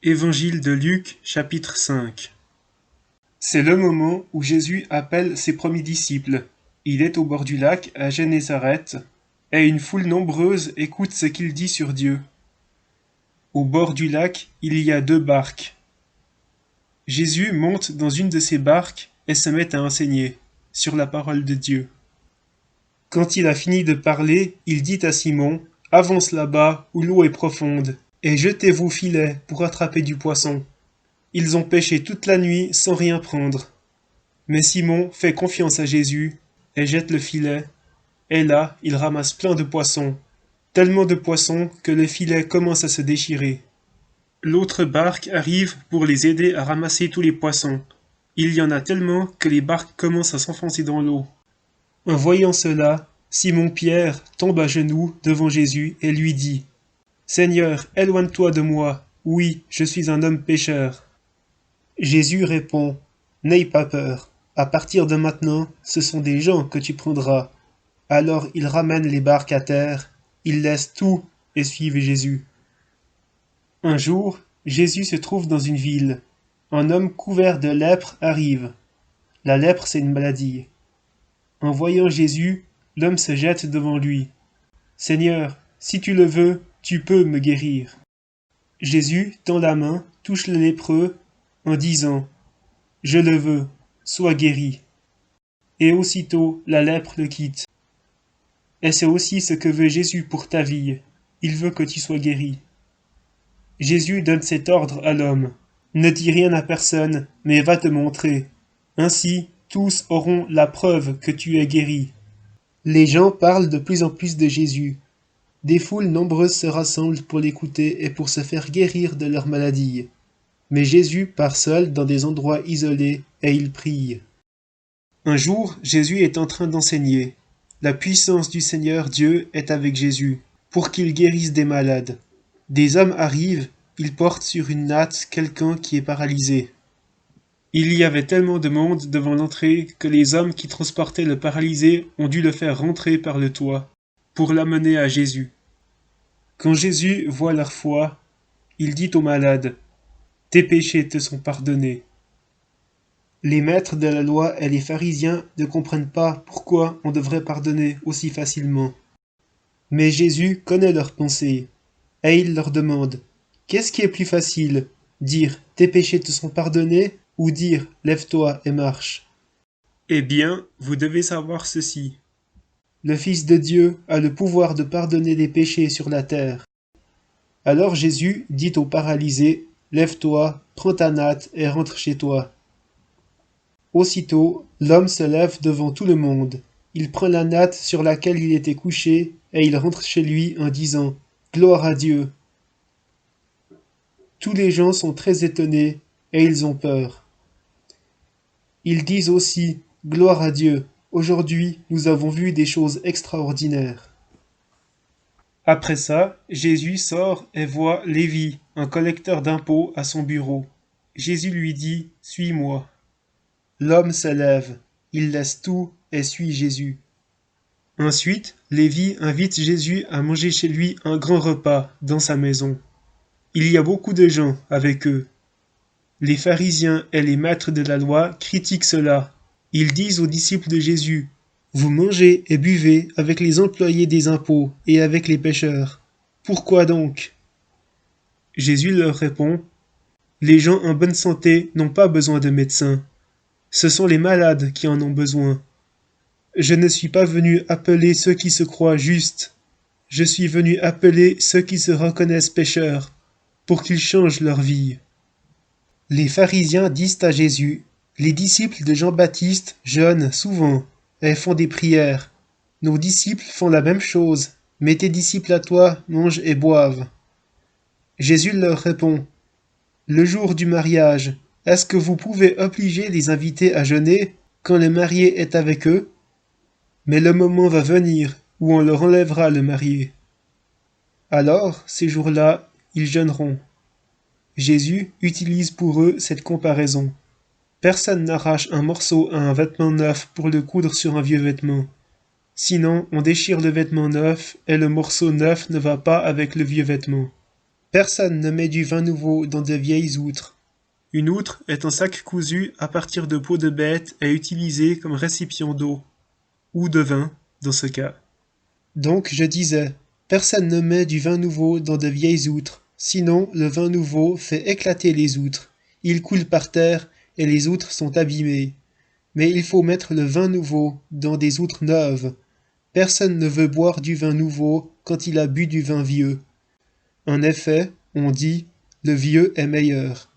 Évangile de Luc, chapitre 5. C'est le moment où Jésus appelle ses premiers disciples. Il est au bord du lac, à Génézareth, et une foule nombreuse écoute ce qu'il dit sur Dieu. Au bord du lac, il y a deux barques. Jésus monte dans une de ces barques et se met à enseigner sur la parole de Dieu. Quand il a fini de parler, il dit à Simon, « Avance là-bas où l'eau est profonde, et jetez vos filets pour attraper du poisson. » Ils ont pêché toute la nuit sans rien prendre. Mais Simon fait confiance à Jésus et jette le filet, et là, il ramasse plein de poissons, tellement de poissons que le filet commence à se déchirer. L'autre barque arrive pour les aider à ramasser tous les poissons. Il y en a tellement que les barques commencent à s'enfoncer dans l'eau. En voyant cela, Simon-Pierre tombe à genoux devant Jésus et lui dit, « Seigneur, éloigne-toi de moi, oui, je suis un homme pécheur. » Jésus répond, « N'aie pas peur, à partir de maintenant, ce sont des gens que tu prendras. » Alors ils ramènent les barques à terre, ils laissent tout et suivent Jésus. Un jour, Jésus se trouve dans une ville. Un homme couvert de lèpre arrive. La lèpre, c'est une maladie. En voyant Jésus, l'homme se jette devant lui. « Seigneur, si tu le veux, tu peux me guérir. » Jésus tend la main, touche le lépreux, en disant « Je le veux, sois guéri. » Et aussitôt la lèpre le quitte. Et c'est aussi ce que veut Jésus pour ta vie. Il veut que tu sois guéri. Jésus donne cet ordre à l'homme. Ne dis rien à personne, mais va te montrer. Ainsi, tous auront la preuve que tu es guéri. Les gens parlent de plus en plus de Jésus. Des foules nombreuses se rassemblent pour l'écouter et pour se faire guérir de leur maladie. Mais Jésus part seul dans des endroits isolés et il prie. Un jour, Jésus est en train d'enseigner. La puissance du Seigneur Dieu est avec Jésus, pour qu'il guérisse des malades. Des hommes arrivent, ils portent sur une natte quelqu'un qui est paralysé. Il y avait tellement de monde devant l'entrée que les hommes qui transportaient le paralysé ont dû le faire rentrer par le toit, pour l'amener à Jésus. Quand Jésus voit leur foi, il dit aux malades, « Tes péchés te sont pardonnés. » Les maîtres de la loi et les pharisiens ne comprennent pas pourquoi on devrait pardonner aussi facilement. Mais Jésus connaît leurs pensées, et il leur demande, « Qu'est-ce qui est plus facile, dire « Tes péchés te sont pardonnés » ou dire « Lève-toi et marche ?» Eh bien, vous devez savoir ceci. Le Fils de Dieu a le pouvoir de pardonner les péchés sur la terre. Alors Jésus dit au paralysé, « Lève-toi, prends ta natte et rentre chez toi. » Aussitôt, l'homme se lève devant tout le monde. Il prend la natte sur laquelle il était couché et il rentre chez lui en disant « Gloire à Dieu !» Tous les gens sont très étonnés et ils ont peur. Ils disent aussi « Gloire à Dieu ! Aujourd'hui, nous avons vu des choses extraordinaires. » Après ça, Jésus sort et voit Lévi, un collecteur d'impôts, à son bureau. Jésus lui dit « Suis-moi. » L'homme se lève, il laisse tout et suit Jésus. Ensuite, Lévi invite Jésus à manger chez lui un grand repas dans sa maison. Il y a beaucoup de gens avec eux. Les pharisiens et les maîtres de la loi critiquent cela. Ils disent aux disciples de Jésus, « Vous mangez et buvez avec les employés des impôts et avec les pécheurs. Pourquoi donc ?» Jésus leur répond, « Les gens en bonne santé n'ont pas besoin de médecins. Ce sont les malades qui en ont besoin. Je ne suis pas venu appeler ceux qui se croient justes. Je suis venu appeler ceux qui se reconnaissent pécheurs, pour qu'ils changent leur vie. » Les pharisiens disent à Jésus, « Les disciples de Jean-Baptiste jeûnent souvent et font des prières. Nos disciples font la même chose, mais tes disciples à toi mangent et boivent. » Jésus leur répond, « Le jour du mariage, est-ce que vous pouvez obliger les invités à jeûner quand le marié est avec eux? Mais le moment va venir où on leur enlèvera le marié. Alors, ces jours-là, ils jeûneront. » Jésus utilise pour eux cette comparaison. Personne n'arrache un morceau à un vêtement neuf pour le coudre sur un vieux vêtement. Sinon, on déchire le vêtement neuf et le morceau neuf ne va pas avec le vieux vêtement. Personne ne met du vin nouveau dans de vieilles outres. Une outre est un sac cousu à partir de peau de bête et utilisé comme récipient d'eau, ou de vin, dans ce cas. Donc je disais, personne ne met du vin nouveau dans de vieilles outres, sinon le vin nouveau fait éclater les outres, il coule par terre et les outres sont abîmées. Mais il faut mettre le vin nouveau dans des outres neuves. Personne ne veut boire du vin nouveau quand il a bu du vin vieux. En effet, on dit, le vieux est meilleur.